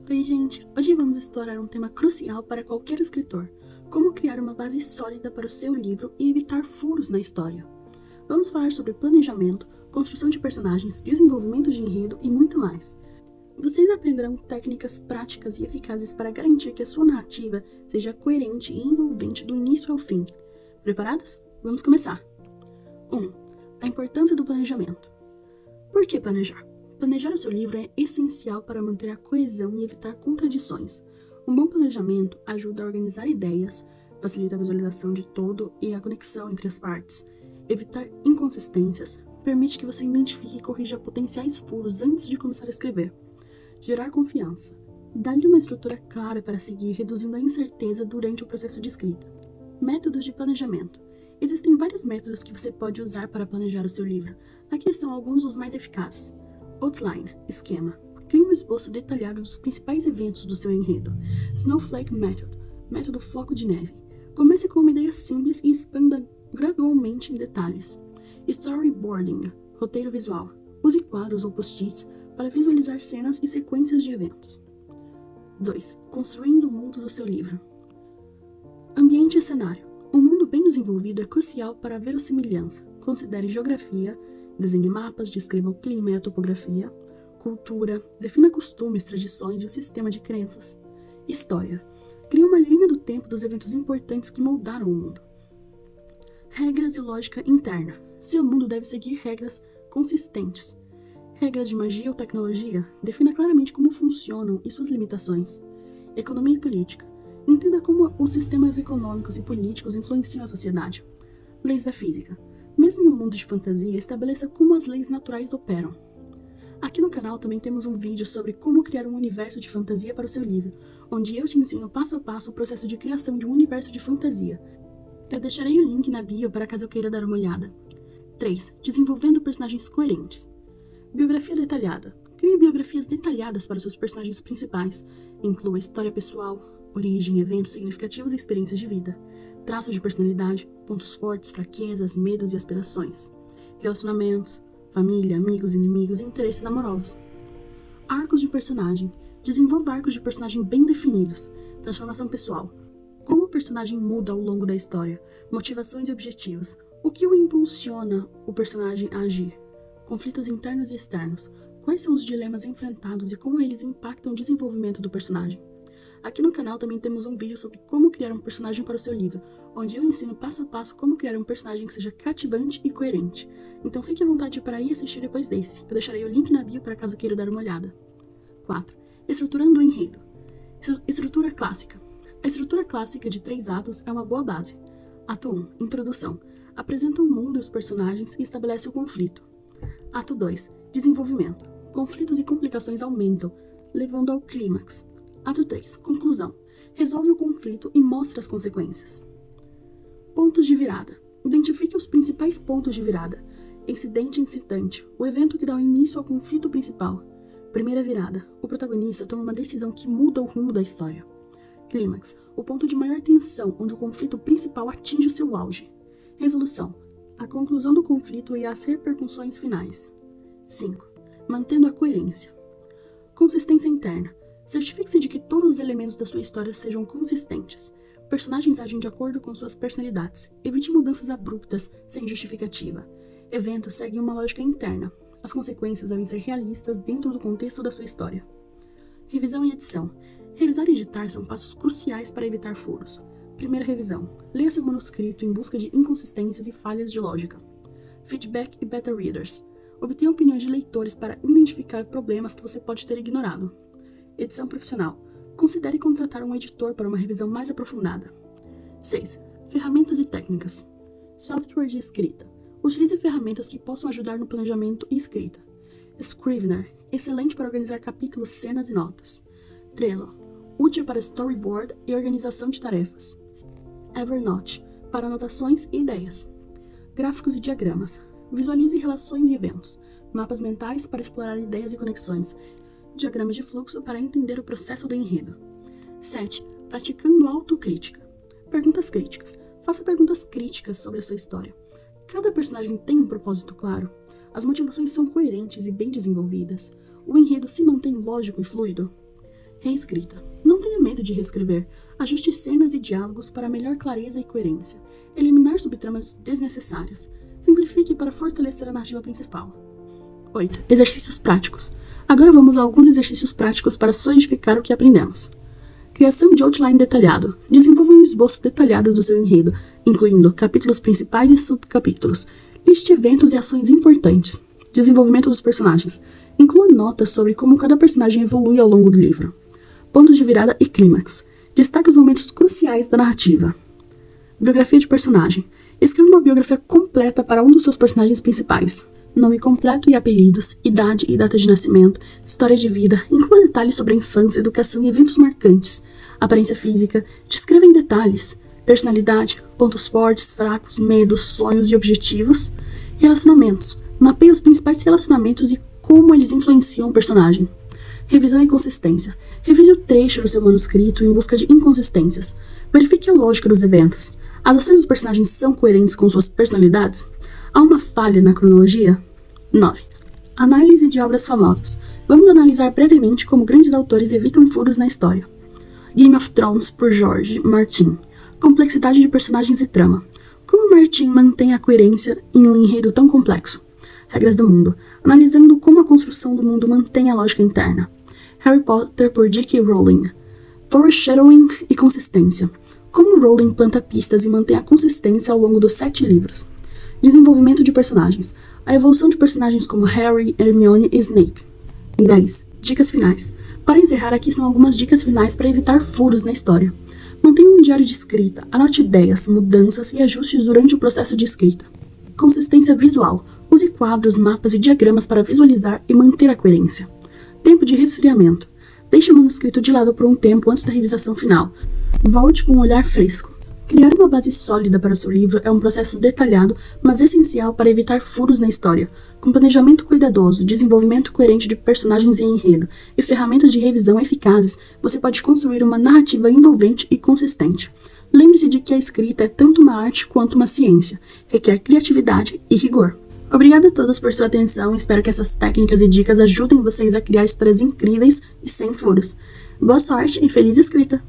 Oi, gente! Hoje vamos explorar um tema crucial para qualquer escritor: como criar uma base sólida para o seu livro e evitar furos na história. Vamos falar sobre planejamento, construção de personagens, desenvolvimento de enredo e muito mais. Vocês aprenderão técnicas práticas e eficazes para garantir que a sua narrativa seja coerente e envolvente do início ao fim. Preparadas? Vamos começar! 1. A importância do planejamento. Por que planejar? Planejar o seu livro é essencial para manter a coesão e evitar contradições. Um bom planejamento ajuda a organizar ideias, facilita a visualização de todo e a conexão entre as partes. Evitar inconsistências permite que você identifique e corrija potenciais furos antes de começar a escrever. Gerar confiança. Dá-lhe uma estrutura clara para seguir, reduzindo a incerteza durante o processo de escrita. Métodos de planejamento. Existem vários métodos que você pode usar para planejar o seu livro. Aqui estão alguns dos mais eficazes. Outline, esquema. Crie um esboço detalhado dos principais eventos do seu enredo. Snowflake Method, método floco de neve. Comece com uma ideia simples e expanda gradualmente em detalhes. Storyboarding, roteiro visual. Use quadros ou post-its para visualizar cenas e sequências de eventos. 2. Construindo o mundo do seu livro. Ambiente e cenário. Um mundo bem desenvolvido é crucial para a verossimilhança. Considere geografia, desenhe mapas, descreva o clima e a topografia, cultura, defina costumes, tradições e o sistema de crenças. História. Crie uma linha do tempo dos eventos importantes que moldaram o mundo. Regras e lógica interna. Seu mundo deve seguir regras consistentes. Regras de magia ou tecnologia. Defina claramente como funcionam e suas limitações. Economia e política. Entenda como os sistemas econômicos e políticos influenciam a sociedade. Leis da física. Mesmo em um mundo de fantasia, estabeleça como as leis naturais operam. Aqui no canal também temos um vídeo sobre como criar um universo de fantasia para o seu livro, onde eu te ensino passo a passo o processo de criação de um universo de fantasia. Eu deixarei o link na bio para caso eu queira dar uma olhada. 3. Desenvolvendo personagens coerentes. Biografia detalhada. Crie biografias detalhadas para seus personagens principais. Inclua história pessoal, origem, eventos significativos e experiências de vida. Traços de personalidade, pontos fortes, fraquezas, medos e aspirações. Relacionamentos, família, amigos, inimigos e interesses amorosos. Arcos de personagem. Desenvolva arcos de personagem bem definidos. Transformação pessoal. Como o personagem muda ao longo da história. Motivações e objetivos. O que o impulsiona o personagem a agir. Conflitos internos e externos. Quais são os dilemas enfrentados e como eles impactam o desenvolvimento do personagem. Aqui no canal também temos um vídeo sobre como criar um personagem para o seu livro, onde eu ensino passo a passo como criar um personagem que seja cativante e coerente. Então fique à vontade para ir assistir depois desse. Eu deixarei o link na bio para caso queira dar uma olhada. 4. Estruturando o enredo. Estrutura clássica. A estrutura clássica de 3 atos é uma boa base. Ato 1. Introdução. Apresenta o mundo e os personagens e estabelece o conflito. Ato 2. Desenvolvimento. Conflitos e complicações aumentam, levando ao clímax. Ato 3. Conclusão. Resolve o conflito e mostra as consequências. Pontos de virada. Identifique os principais pontos de virada. Incidente incitante. O evento que dá início ao conflito principal. Primeira virada. O protagonista toma uma decisão que muda o rumo da história. Clímax. O ponto de maior tensão, onde o conflito principal atinge o seu auge. Resolução. A conclusão do conflito e as repercussões finais. 5. Mantendo a coerência. Consistência interna. Certifique-se de que todos os elementos da sua história sejam consistentes. Personagens agem de acordo com suas personalidades. Evite mudanças abruptas, sem justificativa. Eventos seguem uma lógica interna. As consequências devem ser realistas dentro do contexto da sua história. Revisão e edição. Revisar e editar são passos cruciais para evitar furos. Primeira revisão. Leia seu manuscrito em busca de inconsistências e falhas de lógica. Feedback e beta readers. Obtenha opiniões de leitores para identificar problemas que você pode ter ignorado. Edição profissional. Considere contratar um editor para uma revisão mais aprofundada. 6. Ferramentas e técnicas. Software de escrita. Utilize ferramentas que possam ajudar no planejamento e escrita. Scrivener. Excelente para organizar capítulos, cenas e notas. Trello. Útil para storyboard e organização de tarefas. Evernote. Para anotações e ideias. Gráficos e diagramas. Visualize relações e eventos. Mapas mentais para explorar ideias e conexões. Diagramas de fluxo para entender o processo do enredo. 7. Praticando autocrítica. Perguntas críticas. Faça perguntas críticas sobre a sua história. Cada personagem tem um propósito claro. As motivações são coerentes e bem desenvolvidas. O enredo se mantém lógico e fluido. Reescrita. Não tenha medo de reescrever. Ajuste cenas e diálogos para melhor clareza e coerência. Eliminar subtramas desnecessárias. Simplifique para fortalecer a narrativa principal. 8. Exercícios práticos. Agora vamos a alguns exercícios práticos para solidificar o que aprendemos. Criação de outline detalhado. Desenvolva um esboço detalhado do seu enredo, incluindo capítulos principais e subcapítulos. Liste eventos e ações importantes. Desenvolvimento dos personagens. Inclua notas sobre como cada personagem evolui ao longo do livro. Pontos de virada e clímax. Destaque os momentos cruciais da narrativa. Biografia de personagem. Escreva uma biografia completa para um dos seus personagens principais. Nome completo e apelidos, idade e data de nascimento, história de vida, inclua detalhes sobre a infância, educação e eventos marcantes. Aparência física. Descreva em detalhes. Personalidade, pontos fortes, fracos, medos, sonhos e objetivos. Relacionamentos. Mapeie os principais relacionamentos e como eles influenciam o personagem. Revisão e consistência. Revise o trecho do seu manuscrito em busca de inconsistências. Verifique a lógica dos eventos. As ações dos personagens são coerentes com suas personalidades? Há uma falha na cronologia? 9. Análise de obras famosas. Vamos analisar brevemente como grandes autores evitam furos na história. Game of Thrones, por George Martin. Complexidade de personagens e trama. Como Martin mantém a coerência em um enredo tão complexo? Regras do mundo. Analisando como a construção do mundo mantém a lógica interna. Harry Potter, por J.K. Rowling. Foreshadowing e consistência. Como Rowling planta pistas e mantém a consistência ao longo dos 7 livros. Desenvolvimento de personagens. A evolução de personagens como Harry, Hermione e Snape. 10. Dicas finais. Para encerrar, aqui são algumas dicas finais para evitar furos na história. Mantenha um diário de escrita, anote ideias, mudanças e ajustes durante o processo de escrita. Consistência visual. Use quadros, mapas e diagramas para visualizar e manter a coerência. Tempo de resfriamento. Deixe o manuscrito de lado por um tempo antes da revisão final. Volte com um olhar fresco. Criar uma base sólida para o seu livro é um processo detalhado, mas essencial para evitar furos na história. Com planejamento cuidadoso, desenvolvimento coerente de personagens e enredo e ferramentas de revisão eficazes, você pode construir uma narrativa envolvente e consistente. Lembre-se de que a escrita é tanto uma arte quanto uma ciência. Requer criatividade e rigor. Obrigada a todos por sua atenção. Espero que essas técnicas e dicas ajudem vocês a criar histórias incríveis e sem furos. Boa sorte e feliz escrita!